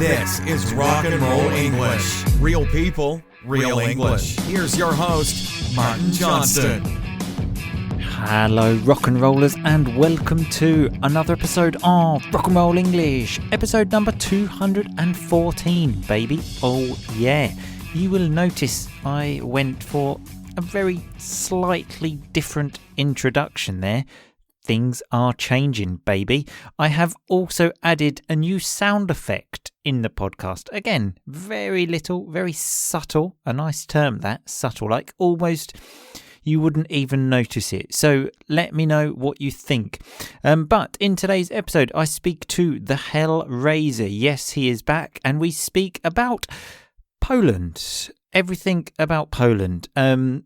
This is Rock and Roll English. Real people, real English. Here's your host, Martin Johnston. Hello, rock and rollers, and welcome to another episode of Rock and Roll English, episode number 214, baby. Oh, yeah. You will notice I went for a very slightly different introduction there. Things are changing, baby. I have also added a new sound effect in the podcast. Again, very little, very subtle. A nice term, that, subtle, like almost you wouldn't even notice it. So let me know what you think. But in today's episode, I speak to the Hellraiser. Yes, he is back, and we speak about Poland. Everything about Poland.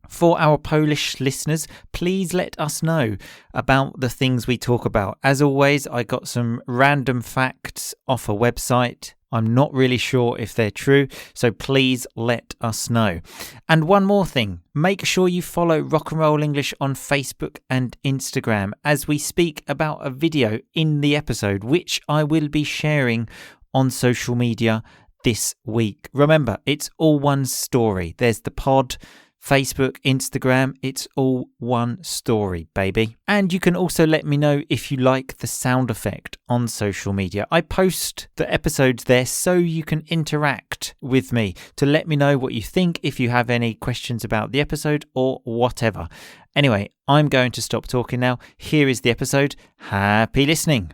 For our Polish listeners, please let us know about the things we talk about. As always, I got some random facts off a website. I'm not really sure if they're true, so please let us know. And one more thing, make sure you follow Rock and Roll English on Facebook and Instagram as we speak about a video in the episode, which I will be sharing on social media this week. Remember, it's all one story. There's the pod, Facebook, Instagram. It's all one story, baby. And you can also let me know if you like the sound effect on social media. I post the episodes there so you can interact with me to let me know what you think, if you have any questions about the episode or whatever. Anyway, I'm going to stop talking now. Here is the episode. Happy listening.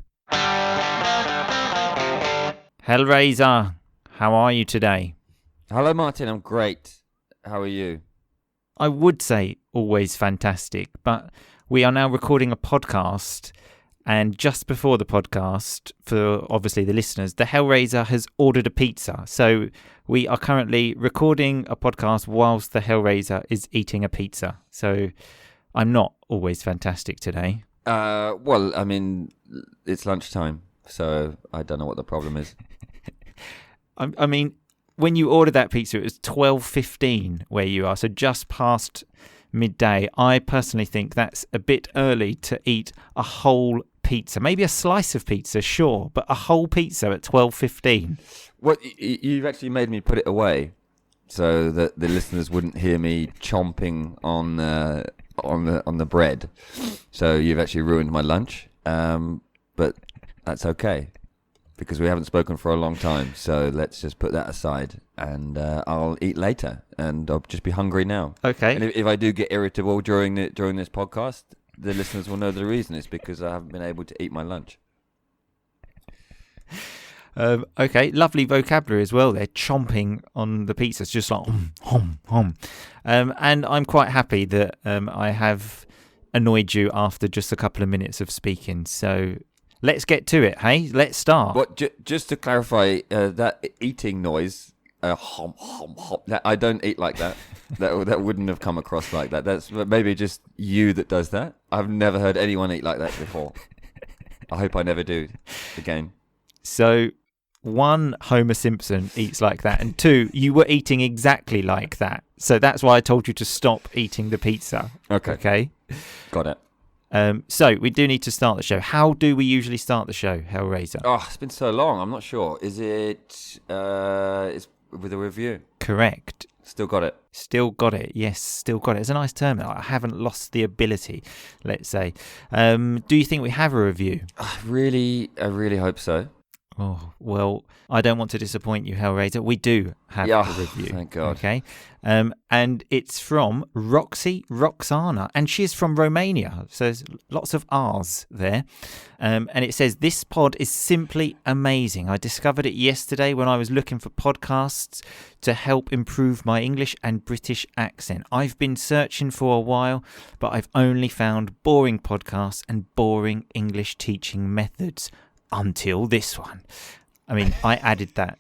Hellraiser, how are you today? Hello, Martin. I'm great. How are you? I would say always fantastic, but we are now recording a podcast, and just before the podcast, for obviously the listeners, the Hellraiser has ordered a pizza. So we are currently recording a podcast whilst the Hellraiser is eating a pizza. So I'm not always fantastic today. Well, I mean, it's lunchtime, so I don't know what the problem is. I mean, when you ordered that pizza, it was 12:15 where you are, so just past midday. I personally think that's a bit early to eat a whole pizza. Maybe a slice of pizza, sure, but a whole pizza at 12:15. Well, you've actually made me put it away so that the listeners wouldn't hear me chomping on the bread. So you've actually ruined my lunch, but that's okay, because we haven't spoken for a long time. So let's just put that aside, and I'll eat later, and I'll just be hungry now. Okay. And if I do get irritable during this podcast, the listeners will know the reason. It's because I haven't been able to eat my lunch. Okay, lovely vocabulary as well. They're chomping on the pizza. It's just like hom, hom. And I'm quite happy that I have annoyed you after just a couple of minutes of speaking. So let's get to it, hey? Let's start. What? Just to clarify, that eating noise, hom, hom, hom, I don't eat like that. that wouldn't have come across like that. That's maybe just you that does that. I've never heard anyone eat like that before. I hope I never do again. So, one, Homer Simpson eats like that, and two, you were eating exactly like that. So that's why I told you to stop eating the pizza. Okay? Got it. So we do need to start the show. How do we usually start the show, Hellraiser? Oh, it's been so long. I'm not sure. Is it? It's with a review. Correct. Still got it. Still got it. Yes, still got it. It's a nice term. I haven't lost the ability, let's say. Do you think we have a review? I really hope so. Oh, well, I don't want to disappoint you, Hellraiser. We do have a review. Thank God. Okay. And it's from Roxana, and she's from Romania. So there's lots of R's there. And it says, this pod is simply amazing. I discovered it yesterday when I was looking for podcasts to help improve my English and British accent. I've been searching for a while, but I've only found boring podcasts and boring English teaching methods. Until this one. I mean, I added that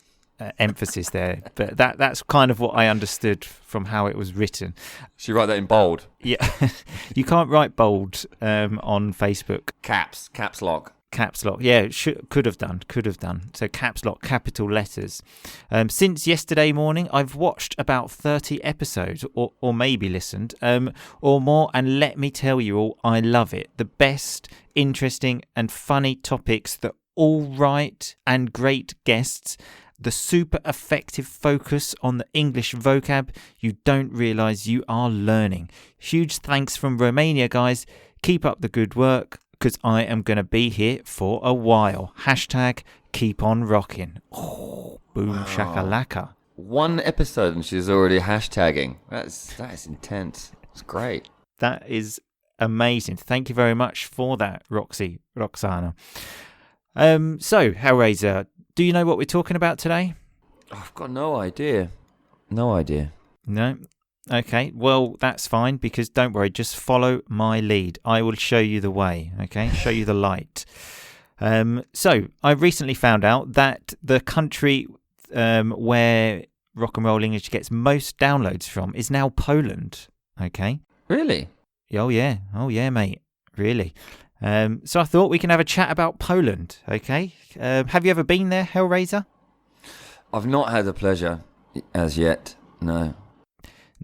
emphasis there, but that's kind of what I understood from how it was written. Should you write that in bold? Yeah. You can't write bold on Facebook. Caps lock. Caps lock. Yeah, could have done. So caps lock, capital letters. Since yesterday morning, I've watched about 30 episodes or maybe listened or more. And let me tell you all, I love it. The best, interesting and funny topics, that all right and great guests. the super effective focus on the English vocab, you don't realise you are learning. Huge thanks from Romania, guys. Keep up the good work, because I am going to be here for a while. Hashtag keep on rocking. Oh, boom shakalaka. One episode and she's already hashtagging. That is intense. It's great. That is amazing. Thank you very much for that, Roxana. So, Hellraiser, do you know what we're talking about today? I've got no idea. No idea. No? Okay, well, that's fine, because don't worry, just follow my lead. I will show you the way, okay? Show you the light. So, I recently found out that the country where Rock and Roll English gets most downloads from is now Poland, okay? Really? Oh, yeah, mate, really. So I thought we can have a chat about Poland, okay? Have you ever been there, Hellraiser? I've not had the pleasure as yet, no.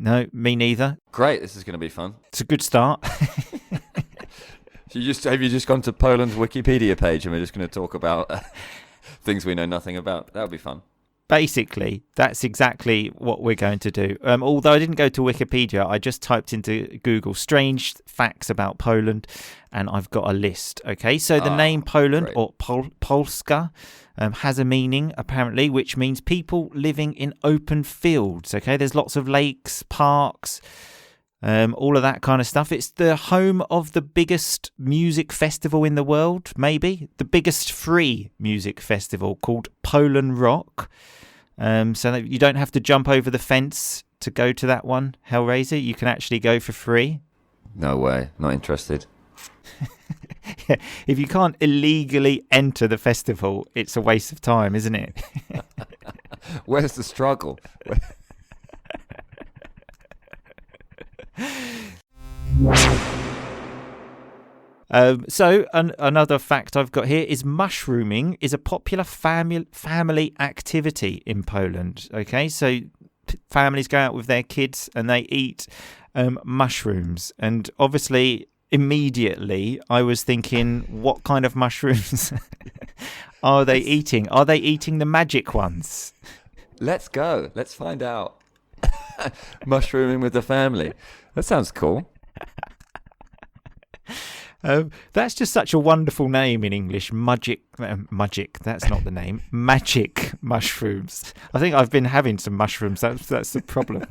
No, me neither. Great, this is going to be fun. It's a good start. Have you just gone to Poland's Wikipedia page and we're just going to talk about things we know nothing about? That would be fun. Basically, that's exactly what we're going to do. Although I didn't go to Wikipedia, I just typed into Google strange facts about Poland, and I've got a list. Okay, so the name Poland, great. or Polska, has a meaning, apparently, which means people living in open fields. Okay, there's lots of lakes, parks, all of that kind of stuff. It's the home of the biggest music festival in the world, maybe. The biggest free music festival called Poland Rock. So that you don't have to jump over the fence to go to that one, Hellraiser. You can actually go for free. No way. Not interested. Yeah, if you can't illegally enter the festival, it's a waste of time, isn't it? Where's the struggle? Another fact I've got here is mushrooming is a popular family activity in Poland. Okay, so families go out with their kids and they eat mushrooms. And obviously, immediately, I was thinking, what kind of mushrooms are they eating? Are they eating the magic ones? Let's go. Let's find out. Mushrooming with the family. That sounds cool. That's just such a wonderful name in English. Magic, that's not the name. Magic mushrooms. I think I've been having some mushrooms. That's the problem.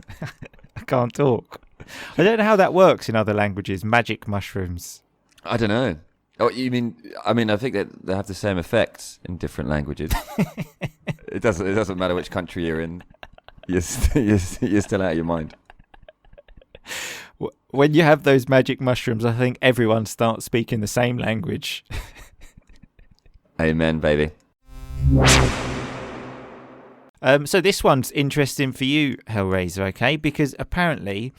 I can't talk. I don't know how that works in other languages. Magic mushrooms. I don't know. Oh, you mean? I mean, I think that they have the same effects in different languages. It doesn't matter which country you're in. You're still out of your mind. When you have those magic mushrooms, I think everyone starts speaking the same language. Amen, baby. So this one's interesting for you, Hellraiser, okay? Because apparently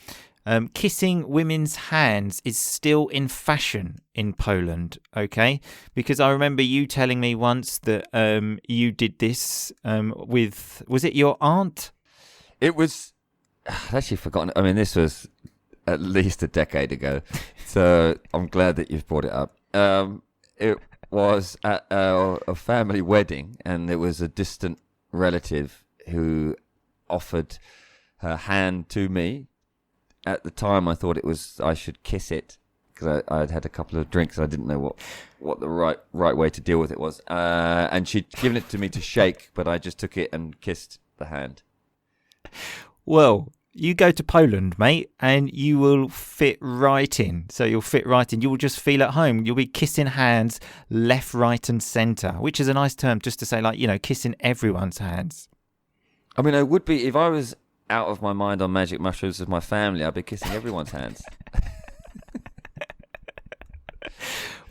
kissing women's hands is still in fashion in Poland, okay? Because I remember you telling me once that you did this with, was it your aunt? It was, I'd actually forgotten. I mean, this was at least a decade ago, so I'm glad that you've brought it up. It was at a family wedding, and there was a distant relative who offered her hand to me. At the time, I thought I should kiss it, because I'd had a couple of drinks and I didn't know what the right way to deal with it was. And she'd given it to me to shake, but I just took it and kissed the hand. Well, you go to Poland, mate, and you will fit right in. So you'll fit right in. You will just feel at home. You'll be kissing hands left, right, and centre, which is a nice term just to say, like, kissing everyone's hands. I mean, I would be, if I was out of my mind on magic mushrooms with my family, I'd be kissing everyone's hands.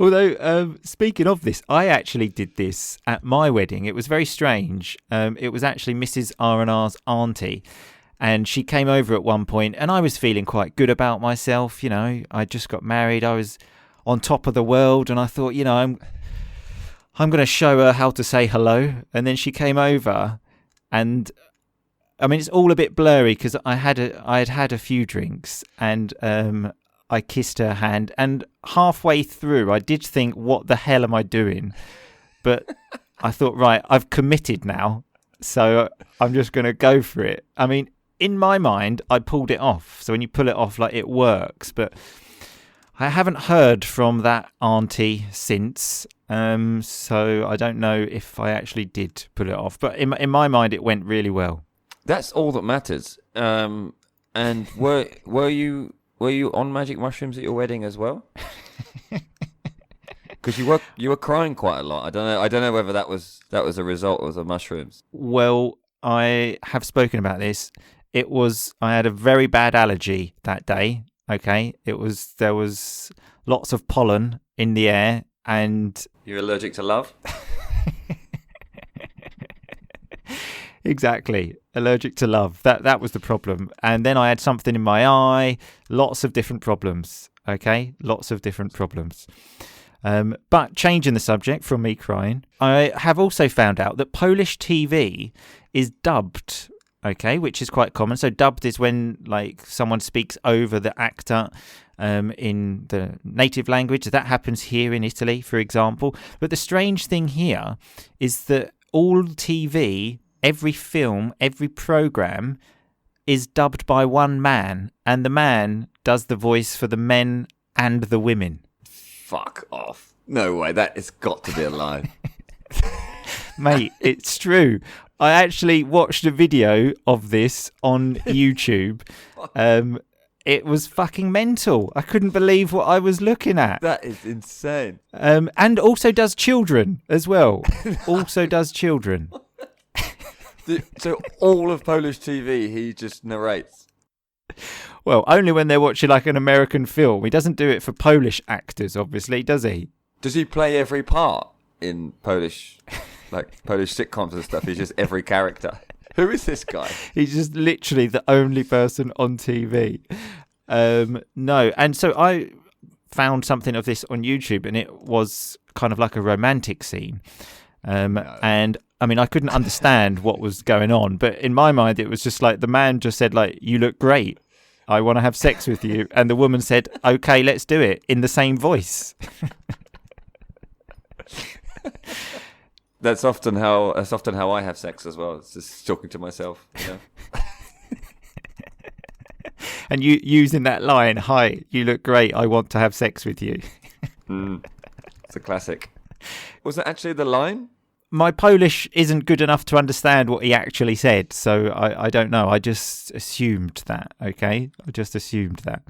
Although, speaking of this, I actually did this at my wedding. It was very strange. It was actually Mrs. R&R's auntie. And she came over at one point, and I was feeling quite good about myself. I just got married. I was on top of the world, and I thought, I'm going to show her how to say hello. And then she came over, and I mean, it's all a bit blurry because I had had a few drinks, and I kissed her hand. And halfway through, I did think, what the hell am I doing? But I thought, right, I've committed now. So I'm just going to go for it. I mean, in my mind, I pulled it off. So when you pull it off, like, it works. But I haven't heard from that auntie since. So I don't know if I actually did pull it off. But in my mind, it went really well. That's all that matters. And were you on magic mushrooms at your wedding as well? Because you were crying quite a lot. I don't know whether that was a result of the mushrooms. Well, I have spoken about this. I had a very bad allergy that day. Okay, there was lots of pollen in the air, and you're allergic to love. Exactly, allergic to love. That was the problem. And then I had something in my eye. Lots of different problems. Okay, lots of different problems. But changing the subject from me crying, I have also found out that Polish TV is dubbed, okay, which is quite common. So dubbed is when, like, someone speaks over the actor in the native language. That happens here in Italy, for example. But the strange thing here is that all TV, every film, every program is dubbed by one man, and the man does the voice for the men and the women. Fuck off. No way, that has got to be a lie. Mate, it's true. I actually watched a video of this on YouTube. It was fucking mental. I couldn't believe what I was looking at. That is insane. And also does children as well. Also does children. So all of Polish TV, he just narrates. Well, only when they're watching like an American film. He doesn't do it for Polish actors, obviously, does he? Does he play every part in Polish sitcoms and stuff? He's just every character. Who is this guy? He's just literally the only person on TV. No, and so I found something of this on YouTube, and it was kind of like a romantic scene. No. And I mean, I couldn't understand what was going on, but in my mind, it was just like the man just said, like, "You look great. I want to have sex with you." And the woman said, "Okay, let's do it," in the same voice. That's often how I have sex as well. It's just talking to myself. You know? And you using that line, "Hi, you look great. I want to have sex with you." It's a classic. Was that actually the line? My Polish isn't good enough to understand what he actually said, so I don't know. I just assumed that, okay? I just assumed that.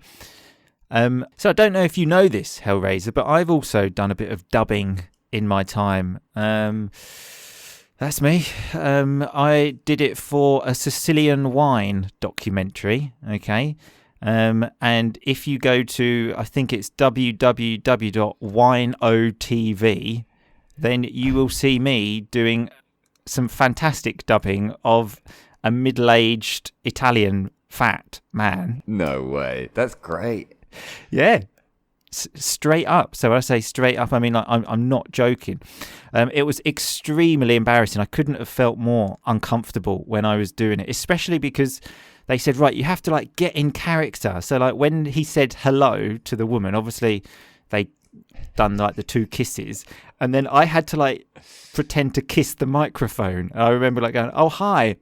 So I don't know if you know this, Hellraiser, but I've also done a bit of dubbing in my time. That's me. I did it for a Sicilian wine documentary, okay? And if you go to, I think it's www.wineotv, then you will see me doing some fantastic dubbing of a middle-aged Italian fat man. No way. That's great. Yeah. Straight up. So when I say straight up, I mean, like, I'm not joking. It was extremely embarrassing. I couldn't have felt more uncomfortable when I was doing it, especially because they said, right, you have to like get in character. So like when he said hello to the woman, obviously they done like the two kisses, and then I had to like pretend to kiss the microphone. And I remember like going, "Oh, hi,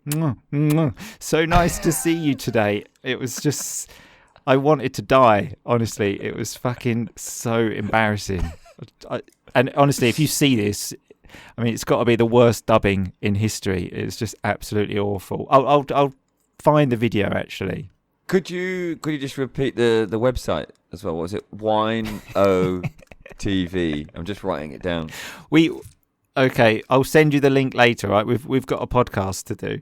so nice to see you today." It was just, I wanted to die, honestly. It was fucking so embarrassing. And honestly, if you see this, I mean, it's got to be the worst dubbing in history. It's just absolutely awful. I'll find the video actually. Could you just repeat the website as well? What was it? Wine O TV. I'm just writing it down. Okay, I'll send you the link later, right? We've got a podcast to do.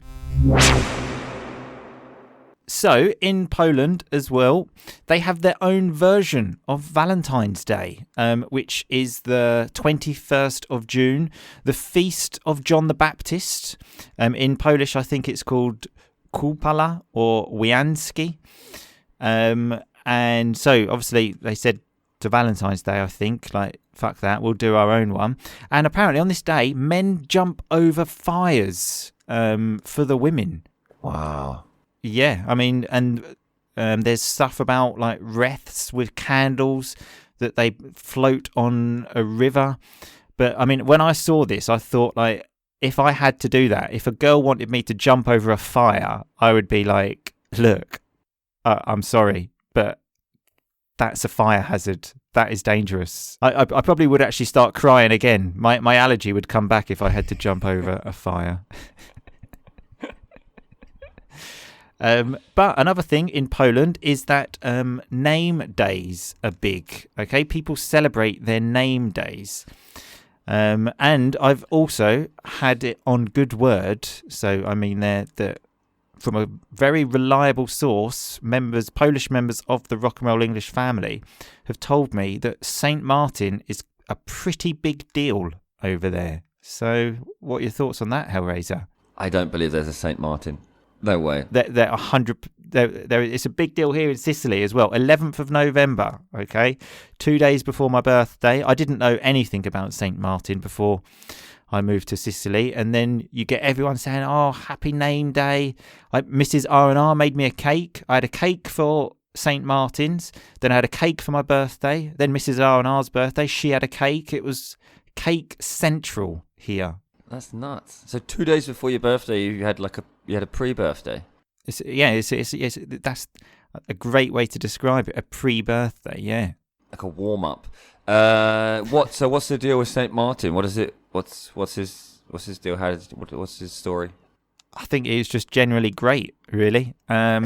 So, in Poland as well, they have their own version of Valentine's Day, which is the 21st of June, the Feast of John the Baptist. In Polish, I think it's called Kupala or Wianski. And so, obviously, they said to Valentine's Day, I think, like, fuck that, we'll do our own one. And apparently on this day, men jump over fires for the women. Wow. Yeah, I mean, and there's stuff about like wreaths with candles that they float on a river. But I mean, when I saw this, I thought like if I had to do that, if a girl wanted me to jump over a fire, I would be like, look, I'm sorry, but that's a fire hazard. That is dangerous. I probably would actually start crying again. My allergy would come back if I had to jump over a fire. But another thing in Poland is that name days are big. Okay, people celebrate their name days. And I've also had it on good word. So, I mean, from a very reliable source, Polish members of the Rock and Roll English family have told me that St. Martin is a pretty big deal over there. So what are your thoughts on that, Hellraiser? I don't believe there's a St. Martin. No way. They're 100. It's a big deal here in Sicily as well. 11th of November. Okay, 2 days before my birthday. I didn't know anything about St. Martin before I moved to Sicily, and then you get everyone saying, "Oh, happy name day!" Mrs. R&R made me a cake. I had a cake for St. Martin's. Then I had a cake for my birthday. Then Mrs. R&R's birthday, she had a cake. It was cake central here. That's nuts. So 2 days before your birthday, you had a pre-birthday. It's that's a great way to describe it. A pre-birthday, yeah. Like a warm-up. What's the deal with St. Martin? What is it? What's his deal? What's his story? I think it's just generally great, really. I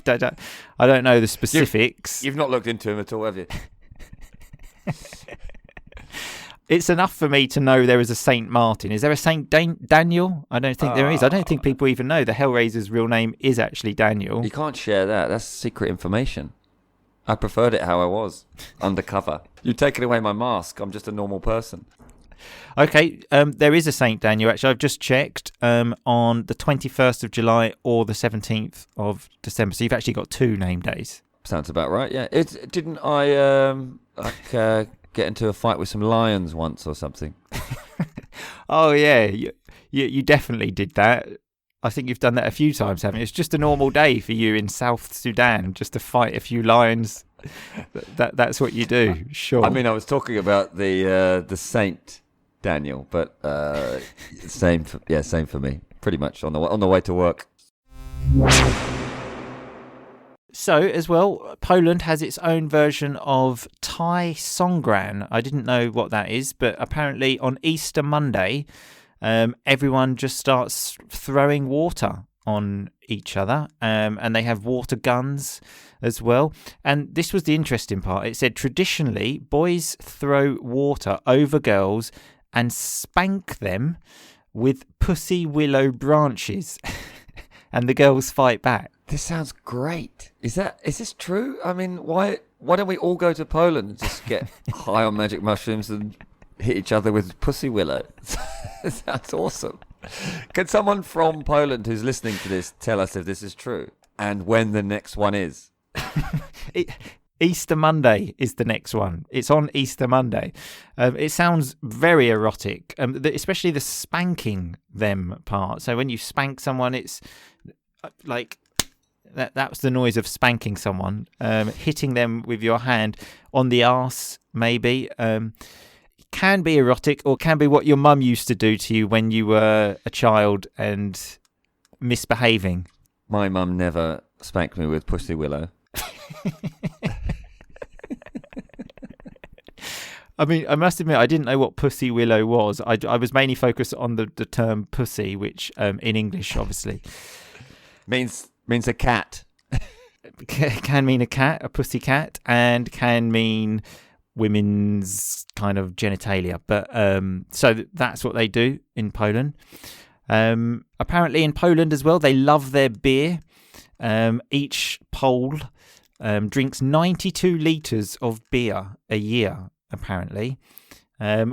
don't know the specifics. You've not looked into him at all, have you? It's enough for me to know there is a Saint Martin. Is there a Saint Daniel? I don't think there is. I don't think people even know the Hellraiser's real name is actually Daniel. You can't share that. That's secret information. I preferred it how I was, undercover. You've taken away my mask. I'm just a normal person. Okay, there is a Saint Daniel. Actually, I've just checked on the 21st of July or the 17th of December. So you've actually got 2 name days. Sounds about right. Yeah. Didn't I get into a fight with some lions once or something? Oh yeah, you definitely did that. I think you've done that a few times, haven't you? It's just a normal day for you in South Sudan, just to fight a few lions. That's what you do. Sure. I mean, I was talking about the Saint Daniel, but same for me. Pretty much on the way to work. So, as well, Poland has its own version of Thai Songkran. I didn't know what that is, but apparently on Easter Monday, everyone just starts throwing water on each other, and they have water guns as well. And this was the interesting part. It said, traditionally, boys throw water over girls and spank them with pussy willow branches, and the girls fight back. This sounds great. Is this true? I mean, why don't we all go to Poland and just get high on magic mushrooms and hit each other with pussy willow? That's awesome. Can someone from Poland who's listening to this tell us if this is true and when the next one is? Easter Monday is the next one. It's on Easter Monday. It sounds very erotic, especially the spanking them part. So when you spank someone, it's like that's the noise of spanking someone, hitting them with your hand on the arse, maybe. Can be erotic, or can be what your mum used to do to you when you were a child and misbehaving. My mum never spanked me with pussy willow. I mean, I must admit, I didn't know what pussy willow was. I was mainly focused on the term pussy, which in English, obviously, means a cat. Can mean a cat, a pussy cat, and can mean women's kind of genitalia. But so that's what they do in Poland. Apparently in Poland as well, they love their beer. Each Pole drinks 92 litres of beer a year, apparently,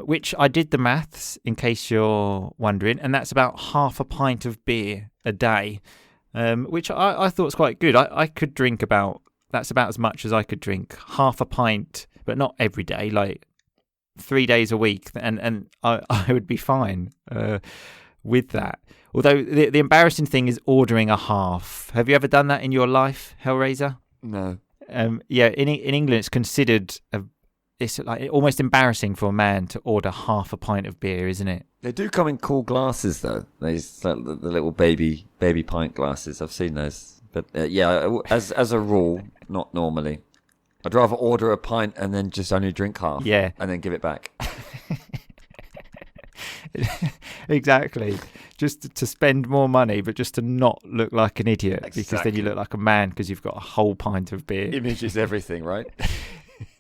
which I did the maths in case you're wondering, and that's about half a pint of beer a day, which I thought was quite good. I could drink that's about as much as I could drink, half a pint, but not every day, like 3 days a week, and I would be fine with that. Although the embarrassing thing is ordering a half. Have you ever done that in your life, Hellraiser? No. Yeah, in England it's considered it's like almost embarrassing for a man to order half a pint of beer, isn't it? They do come in cool glasses, though. These the little baby pint glasses. I've seen those, but as a rule, not normally. I'd rather order a pint and then just only drink half. Yeah, and then give it back. Exactly. Just to spend more money, but just to not look like an idiot. Exactly. Because then you look like a man because you've got a whole pint of beer. Image is everything, right?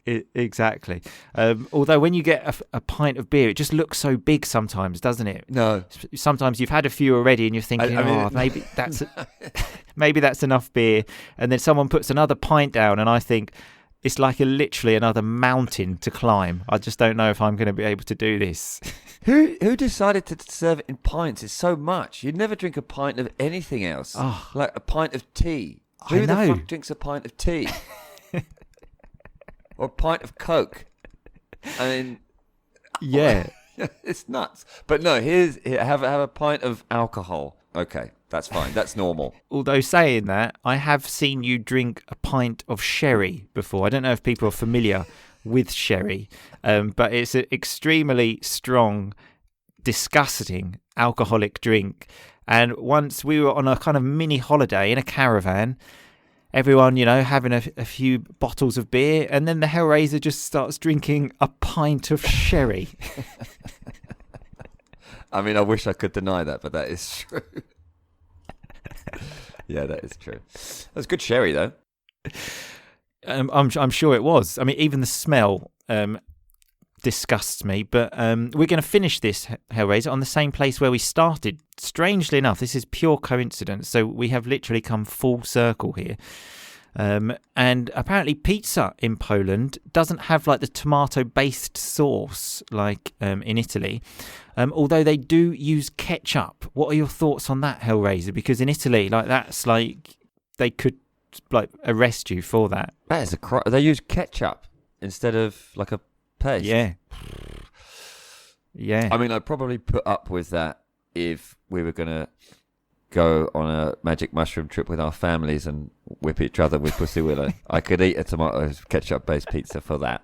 Exactly. Although when you get a pint of beer, it just looks so big sometimes, doesn't it? No. Sometimes you've had a few already and you're thinking, maybe that's enough beer. And then someone puts another pint down and I think, it's like literally another mountain to climb. I just don't know if I'm going to be able to do this. Who decided to serve it in pints? It's so much. You'd never drink a pint of anything else. Oh, like a pint of tea. I Who know. the fuck drinks a pint of tea? Or a pint of Coke? I mean, yeah. it's nuts. But no, here have a pint of alcohol. Okay, that's fine. That's normal. Although saying that, I have seen you drink a pint of sherry before. I don't know if people are familiar with sherry, but it's an extremely strong, disgusting alcoholic drink. And once we were on a kind of mini holiday in a caravan, everyone, having a few bottles of beer, and then the Hellraiser just starts drinking a pint of sherry. I mean, I wish I could deny that, but that is true. Yeah, that is true. That was good sherry, though. I'm sure it was. I mean, even the smell disgusts me. But we're going to finish this Hellraiser on the same place where we started. Strangely enough, this is pure coincidence. So we have literally come full circle here. And apparently pizza in Poland doesn't have like the tomato-based sauce like in Italy. Although they do use ketchup. What are your thoughts on that, Hellraiser? Because in Italy, like that's like they could like arrest you for that. That is a crime. They use ketchup instead of like a paste. Yeah. Yeah. I mean, I'd probably put up with that if we were gonna go on a magic mushroom trip with our families and whip each other with Pussy Willow. I could eat a tomato ketchup based pizza for that.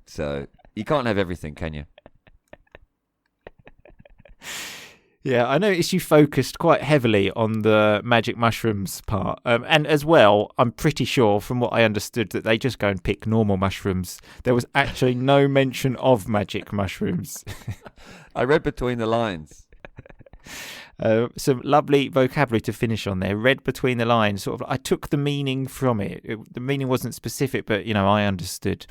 So you can't have everything, can you? Yeah, I noticed you focused quite heavily on the magic mushrooms part. And as well, I'm pretty sure from what I understood that they just go and pick normal mushrooms. There was actually no mention of magic mushrooms. I read between the lines. Some lovely vocabulary to finish on there. Read between the lines. Sort of, I took the meaning from it. The meaning wasn't specific, but, I understood.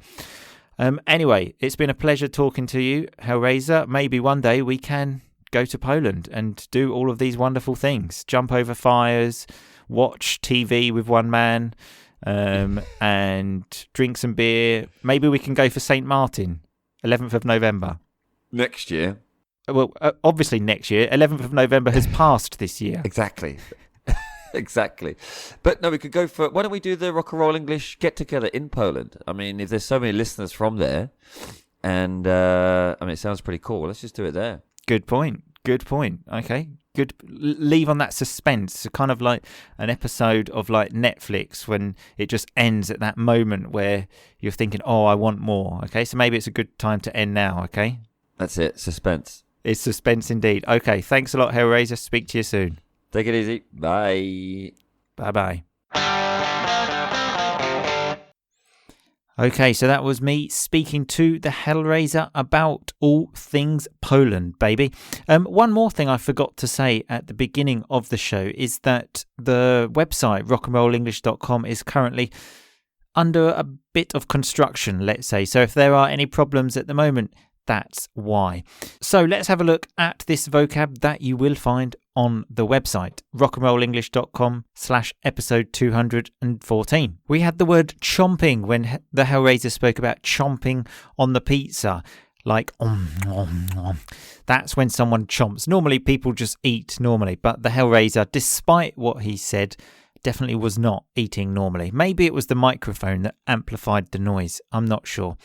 Anyway, it's been a pleasure talking to you, Hellraiser. Maybe one day we can go to Poland and do all of these wonderful things. Jump over fires, watch TV with one man, and drink some beer. Maybe we can go for St. Martin, 11th of November. Next year. Well, obviously next year. 11th of November has passed this year. Exactly. Exactly. But no, we could go for... Why don't we do the Rock and Roll English get-together in Poland? I mean, if there's so many listeners from there, and, it sounds pretty cool. Let's just do it there. Good point. Okay. Good. Leave on that suspense. Kind of like an episode of like Netflix when it just ends at that moment where you're thinking, oh, I want more. Okay. So maybe it's a good time to end now. Okay. That's it. Suspense. It's suspense indeed. Okay. Thanks a lot, Hellraiser. Speak to you soon. Take it easy. Bye. Bye-bye. Okay, so that was me speaking to the Hellraiser about all things Poland, baby. One more thing I forgot to say at the beginning of the show is that the website, rockandrollenglish.com, is currently under a bit of construction, let's say. So if there are any problems at the moment, that's why. So let's have a look at this vocab that you will find on the website, rockandrollenglish.com/episode 214. We had the word chomping when the Hellraiser spoke about chomping on the pizza. Like, that's when someone chomps. Normally people just eat normally, but the Hellraiser, despite what he said, definitely was not eating normally. Maybe it was the microphone that amplified the noise. I'm not sure.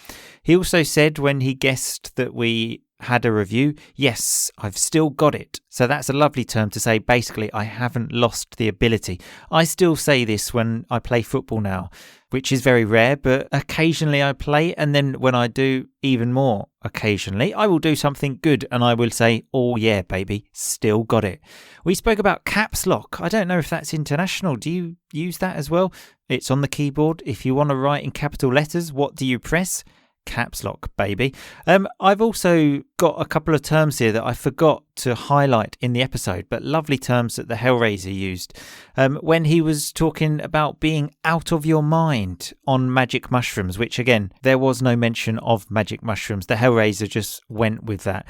He also said when he guessed that we had a review. Yes, I've still got it. So that's a lovely term to say, basically, I haven't lost the ability. I still say this when I play football now, which is very rare, but occasionally I play. And then when I do, even more occasionally, I will do something good and I will say, oh yeah, baby, still got it. We spoke about caps lock. I don't know if that's international. Do you use that as well? It's on the keyboard. If you want to write in capital letters, what do you press? Caps lock, baby. I've also got a couple of terms here that I forgot to highlight in the episode, but lovely terms that the Hellraiser used when he was talking about being out of your mind on magic mushrooms, which again, there was no mention of magic mushrooms. The Hellraiser just went with that.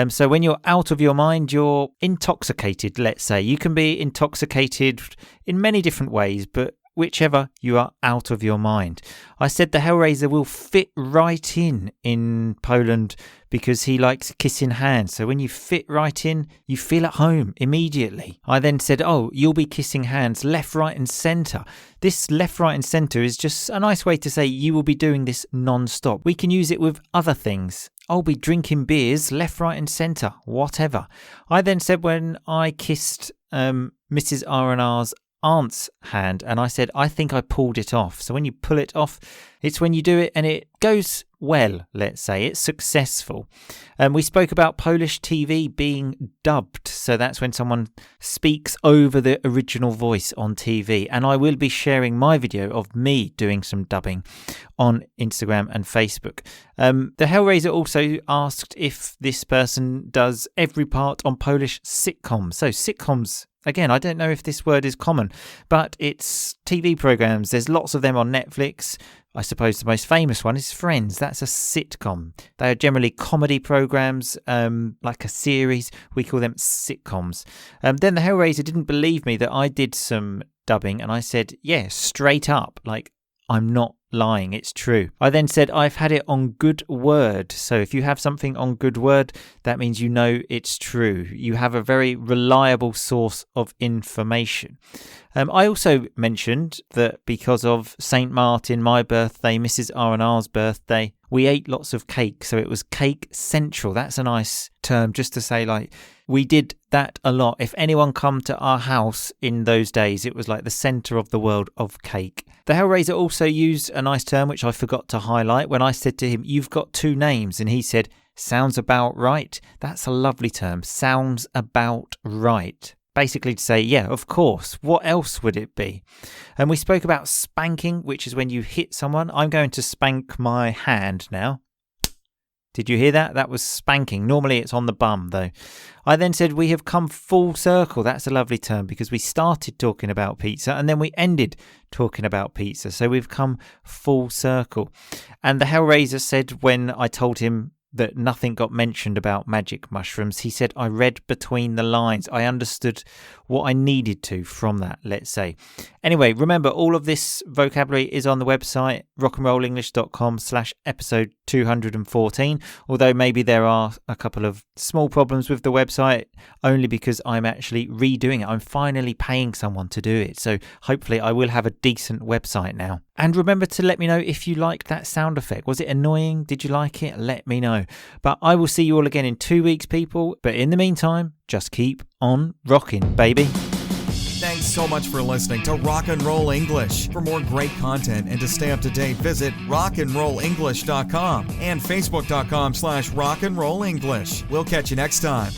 So when you're out of your mind, you're intoxicated, let's say. You can be intoxicated in many different ways, but whichever, you are out of your mind. I said the Hellraiser will fit right in Poland because he likes kissing hands. So when you fit right in, you feel at home immediately. I then said, oh, you'll be kissing hands left, right and centre. This left, right and centre is just a nice way to say you will be doing this non-stop. We can use it with other things. I'll be drinking beers left, right and centre, whatever. I then said when I kissed Mrs. R&R's aunt's hand, and I said I think I pulled it off. So when you pull it off, it's when you do it and it goes well, let's say it's successful. We spoke about Polish TV being dubbed, so that's when someone speaks over the original voice on TV, and I will be sharing my video of me doing some dubbing on Instagram and Facebook. The Hellraiser also asked if this person does every part on Polish sitcoms. So sitcoms, again, I don't know if this word is common, but it's TV programs. There's lots of them on Netflix. I suppose the most famous one is Friends. That's a sitcom. They are generally comedy programs, like a series. We call them sitcoms. Then the Hellraiser didn't believe me that I did some dubbing, and I said, yeah, straight up, like I'm not lying, it's true. I then said I've had it on Good Word. So if you have something on Good Word, that means you know it's true. You have a very reliable source of information. I also mentioned that because of St. Martin, my birthday, Mrs. R&R's birthday, we ate lots of cake. So it was Cake Central. That's a nice term just to say, like, we did that a lot. If anyone come to our house in those days, it was like the centre of the world of cake. The Hellraiser also used a nice term, which I forgot to highlight, when I said to him, you've got two names. And he said, sounds about right. That's a lovely term. Sounds about right. Basically to say, yeah, of course. What else would it be? And we spoke about spanking, which is when you hit someone. I'm going to spank my hand now. Did you hear that? That was spanking. Normally it's on the bum, though. I then said we have come full circle. That's a lovely term because we started talking about pizza and then we ended talking about pizza. So we've come full circle. And the Hellraiser said when I told him that nothing got mentioned about magic mushrooms, he said, I read between the lines. I understood what I needed to from that, let's say. Anyway, remember, all of this vocabulary is on the website, rockandrollenglish.com/episode 214. Although maybe there are a couple of small problems with the website, only because I'm actually redoing it. I'm finally paying someone to do it. So hopefully I will have a decent website now. And remember to let me know if you liked that sound effect. Was it annoying? Did you like it? Let me know. But I will see you all again in 2 weeks, people. But in the meantime, just keep on rocking, baby. Thanks so much for listening to Rock and Roll English. For more great content and to stay up to date, visit rockandrollenglish.com and facebook.com/rockandrollenglish. We'll catch you next time.